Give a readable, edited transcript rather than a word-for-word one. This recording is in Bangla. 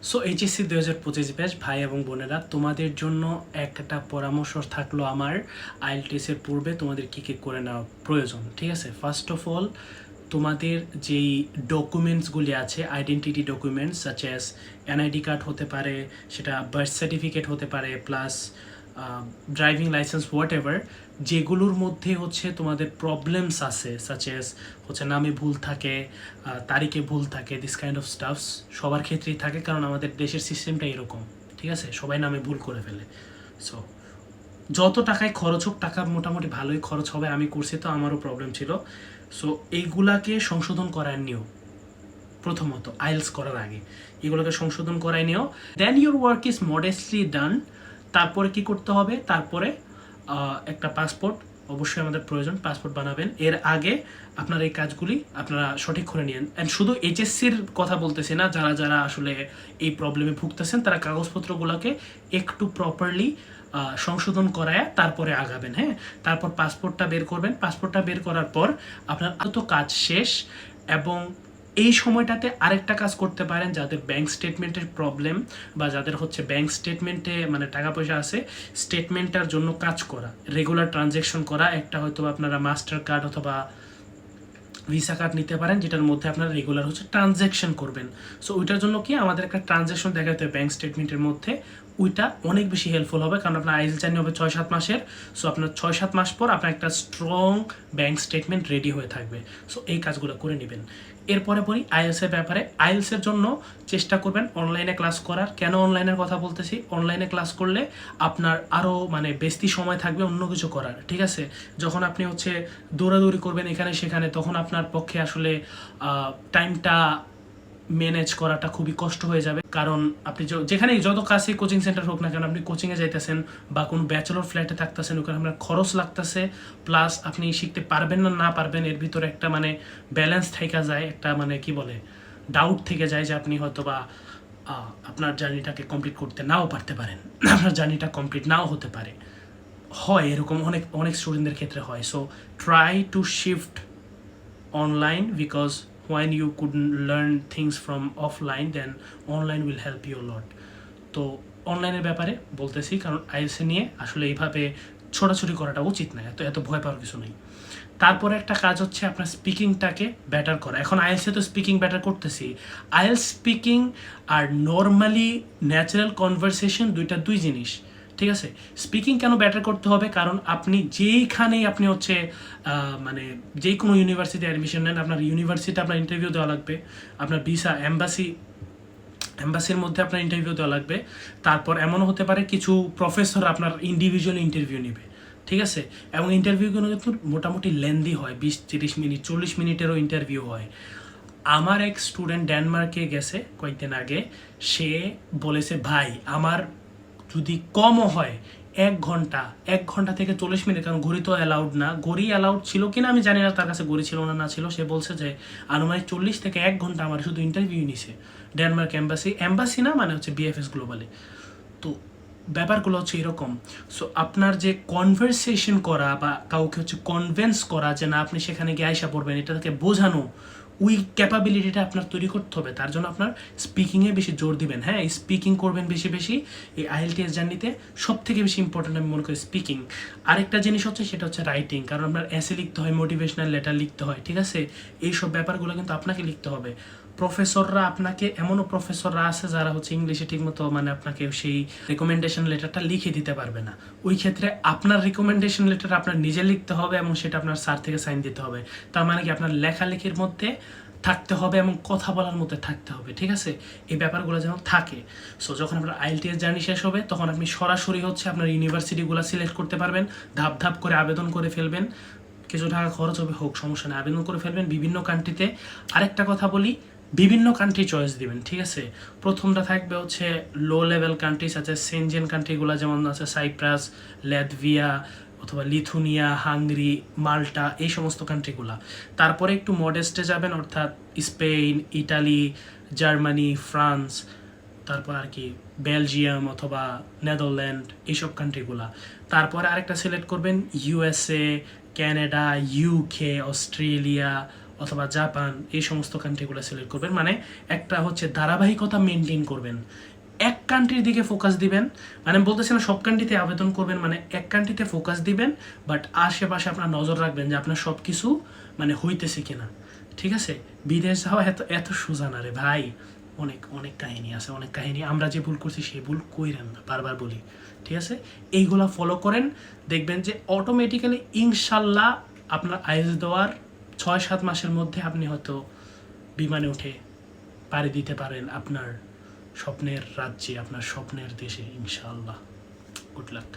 সো এইচএসসি 2025 ব্যাচ ভাই এবং বোনেরা, তোমাদের জন্য একটা পরামর্শ থাকলো আমার। আইএলটিএসের পূর্বে তোমাদের কী কী করে নেওয়া প্রয়োজন, ঠিক আছে? ফার্স্ট অফ অল, তোমাদের যেই ডকুমেন্টসগুলি আছে, identity documents such as NID card হতে পারে, সেটা বার্থ সার্টিফিকেট হতে পারে, plus driving licence, what ever, যেগুলোর মধ্যে হচ্ছে তোমাদের প্রবলেমস আছে, সাচ অ্যাজ হচ্ছে নামে ভুল থাকে, তারিখে ভুল থাকে, দিস কাইন্ড অফ স্টাফস সবার ক্ষেত্রেই থাকে, কারণ আমাদের দেশের সিস্টেমটা এরকম, ঠিক আছে? সবাই নামে ভুল করে ফেলে। সো যত টাকায় খরচ হোক, টাকা মোটামুটি ভালোই খরচ হবে, আমি করছি তো, আমারও প্রবলেম ছিল। সো এইগুলাকে সংশোধন করার নিও। প্রথমত আইএলস করার আগে এগুলোকে সংশোধন করাই নিও, দেন ইউর ওয়ার্ক ইজ মডেস্টলি ডান। তারপরে কি করতে হবে? তারপরে একটা পাসপোর্ট অবশ্যই আমাদের প্রয়োজন, পাসপোর্ট বানাবেন। এর আগে আপনার এই কাজগুলি আপনারা সঠিক করে নিন। অ্যান্ড শুধু এইচএসসির কথা বলতেছি না, যারা যারা আসলে এই প্রবলেমে ভুগতেছেন তারা কাগজপত্রগুলোকে একটু প্রপারলি সংশোধন করায় তারপরে আগাবেন। হ্যাঁ, তারপর পাসপোর্টটা বের করবেন। পাসপোর্টটা বের করার পর আপনার তো কাজ শেষ। এবং এই সময়টাতে আরেকটা কাজ করতে পারেন, যাদের ব্যাংক স্টেটমেন্টের প্রবলেম বা যাদের হচ্ছে ব্যাংক স্টেটমেন্টে মানে টাকা পয়সা আছে, স্টেটমেন্টটার জন্য কাজ করা, রেগুলার ট্রানজ্যাকশন করা। একটা হয়তো আপনারা মাস্টার কার্ড অথবা ভিসা কার্ড নিতে পারেন, যেটার মধ্যে আপনারা রেগুলার হচ্ছে ট্রানজ্যাকশন করবেন। সো ওইটার জন্য কি আমাদের একটা ট্রানজ্যাকশন দেখাতে হবে ব্যাংক স্টেটমেন্টের মধ্যে। ওইটা অনেক বেশি হেল্পফুল হবে, কারণ আপনার আইএলস জার্নি হবে 6-7 মাসের। সো আপনার 6-7 মাস পর আপনার একটা স্ট্রং ব্যাংক স্টেটমেন্ট রেডি হয়ে থাকবে। সো এই কাজগুলো করে নেবেন। এরপরে বলি আইএলসের ব্যাপারে। আইএলসের জন্য চেষ্টা করবেন অনলাইনে ক্লাস করার। কেন অনলাইনের কথা বলতেছি? অনলাইনে ক্লাস করলে আপনার আরও মানে বেশি সময় থাকবে অন্য কিছু করার, ঠিক আছে? যখন আপনি হচ্ছে দৌড়াদৌড়ি করবেন এখানে সেখানে, তখন আপনার পক্ষে আসলে টাইমটা ম্যানেজ করাটা খুবই কষ্ট হয়ে যাবে। কারণ আপনি যেখানেই যত কাছে কোচিং সেন্টার হোক না কেন, আপনি কোচিংয়ে যাইতেছেন বা কোনো ব্যাচেলর ফ্ল্যাটে থাকতেছেন, ওখানে আপনার খরচ লাগতেছে, প্লাস আপনি শিখতে পারবেন না না পারবেন, এর ভিতরে একটা মানে ব্যালেন্স থেকে যায়, একটা মানে কি বলে ডাউট থেকে যায় যে আপনি হয়তো বা আপনার জার্নিটাকে কমপ্লিট করতে নাও পারতে পারেন, আপনার জার্নিটা কমপ্লিট নাও হতে পারে। হয় এরকম, অনেক অনেক স্টুডেন্টদের ক্ষেত্রে হয়। So try to shift online, because when you couldn't learn things from offline, then online will help you a lot. তো অনলাইনের ব্যাপারে বলতেছি, কারণ আইএলস নিয়ে আসলে এইভাবে ছোটাছুটি করাটা উচিত না, এত ভয় পাওয়ার কিছু নেই। তারপরে একটা কাজ হচ্ছে আপনার স্পিকিংটাকে বেটার করা। এখন আইএলসে তো স্পিকিং বেটার করতেছি, আইএলস স্পিকিং আর নর্মালি ন্যাচারাল কনভারসেশন দুই জিনিস, ঠিক আছে? স্পিকিং কেন ব্যাটার করতে হবে? কারণ আপনি যেইখানেই আপনি হচ্ছে মানে যে কোনো ইউনিভার্সিটি অ্যাডমিশন নেন, আপনার ইউনিভার্সিটি আপনার ইন্টারভিউ দেওয়া লাগবে, আপনার ভিসা এম্বাসির মধ্যে আপনার ইন্টারভিউ দেওয়া লাগবে। তারপর এমনও হতে পারে কিছু প্রফেসর আপনার ইন্ডিভিজুয়াল ইন্টারভিউ নেবে, ঠিক আছে? এবং ইন্টারভিউগুলো কিন্তু মোটামুটি লেন্দি হয়, 20-30 মিনিট, 40 মিনিটেরও ইন্টারভিউ হয়। আমার এক স্টুডেন্ট ডেনমার্কে গেছে কয়েকদিন আগে, সে বলেছে ভাই আমার যদি কমও হয় 1 ঘন্টা থেকে 40 মিনিট, কারণ ঘড়ি তো অ্যালাউড না, ঘড়ি অ্যালাউড ছিল কিনা আমি জানি না, তার কাছে ঘড়ি ছিল না ছিল, সে বলছে যে আনুমানিক 40 থেকে 1 ঘন্টা আমার শুধু ইন্টারভিউ নিছে ডেনমার্ক এম্বাসি না মানে হচ্ছে বিএফএস গ্লোবালে। তো ব্যাপারগুলো হচ্ছে এরকম। সো আপনার যে কনভারসেশন করা বা কাউকে হচ্ছে কনভিন্স করা যে না আপনি সেখানে গিয়ে আয়সা পড়বেন, এটা তাকে বোঝানো, ওই ক্যাপাবিলিটিটা আপনার তৈরি করতে হবে। তার জন্য আপনার স্পিকিংয়ে বেশি জোর দিবেন। হ্যাঁ, স্পিকিং করবেন বেশি বেশি। এই আইএলটিএস জার্নিতে সব থেকে বেশি ইম্পর্টেন্ট আমি মনে করি স্পিকিং। আরেকটা জিনিস হচ্ছে সেটা হচ্ছে রাইটিং, কারণ আপনার এসে লিখতে হয়, মোটিভেশনাল লেটার লিখতে হয়, ঠিক আছে? এইসব ব্যাপারগুলো কিন্তু আপনাকে লিখতে হবে। প্রফেসররা আপনাকে, এমনও প্রফেসররা আছে যারা হচ্ছে ইংলিশে ঠিকমতো মানে আপনাকে সেই রিকমেন্ডেশন লেটারটা লিখে দিতে পারবে না। ওই ক্ষেত্রে আপনার রিকমেন্ডেশন লেটার আপনার নিজে লিখতে হবে এবং সেটা আপনার স্যার থেকে সাইন দিতে হবে। তার মানে কি আপনার লেখালেখির মধ্যে থাকতে হবে এবং কথা বলার মধ্যে থাকতে হবে, ঠিক আছে? এই ব্যাপারগুলো যেন থাকে। সো যখন আপনার আইএলটিএস জার্নি শেষ হবে, তখন আপনি সরাসরি হচ্ছে আপনার ইউনিভার্সিটিগুলো সিলেক্ট করতে পারবেন, ধাপ ধাপ করে আবেদন করে ফেলবেন, কিছু টাকা খরচ হবে, হোক সমস্যা নেই, আবেদন করে ফেলবেন বিভিন্ন কান্ট্রিতে। আরেকটা কথা বলি, বিভিন্ন কান্ট্রি চয়েস দিবেন, ঠিক আছে? প্রথমটা থাকবে হচ্ছে লো লেভেল কান্ট্রিজ আছে, সেনজেন কান্ট্রিগুলো যেমন আছে সাইপ্রাস, ল্যাটভিয়া অথবা লিথুনিয়া, হাঙ্গেরি, মাল্টা, এই সমস্ত কান্ট্রিগুলা। তারপরে একটু মডেস্টে যাবেন, অর্থাৎ স্পেন, ইটালি, জার্মানি, ফ্রান্স, তারপর আর কি বেলজিয়াম অথবা নেদারল্যান্ড, এইসব কান্ট্রিগুলা। তারপরে আরেকটা সিলেক্ট করবেন ইউএসএ, ক্যানাডা, ইউকে, অস্ট্রেলিয়া, অথবা জাপান, এই সমস্ত কান্ট্রিগুলো সিলেক্ট করবেন। মানে একটা হচ্ছে ধারাবাহিকতা মেনটেন করবেন, এক কান্ট্রির দিকে ফোকাস দিবেন। মানে আমি বলতেছি না সব কান্ট্রিতে আবেদন করবেন, মানে এক কান্ট্রিতে ফোকাস দিবেন, বাট আশেপাশে আপনার নজর রাখবেন যে আপনার সব কিছু মানে হইতেছে কিনা, ঠিক আছে? বিদেশ যাওয়া এত এত সোজা না রে ভাই, অনেক অনেক কাহিনী আছে, অনেক কাহিনী। আমরা যে ভুল করছি সেই ভুল কইরেন না, বারবার বলি, ঠিক আছে? এইগুলা ফলো করেন, দেখবেন যে অটোমেটিক্যালি ইনশাল্লাহ আপনার আইএলটিএস দেওয়ার 6-7 মাসের মধ্যে আপনি হয়তো বিমানে উঠে পাড়ি দিতে পারেন আপনার স্বপ্নের রাজ্যে, আপনার স্বপ্নের দেশে, ইনশাআল্লাহ। Good luck.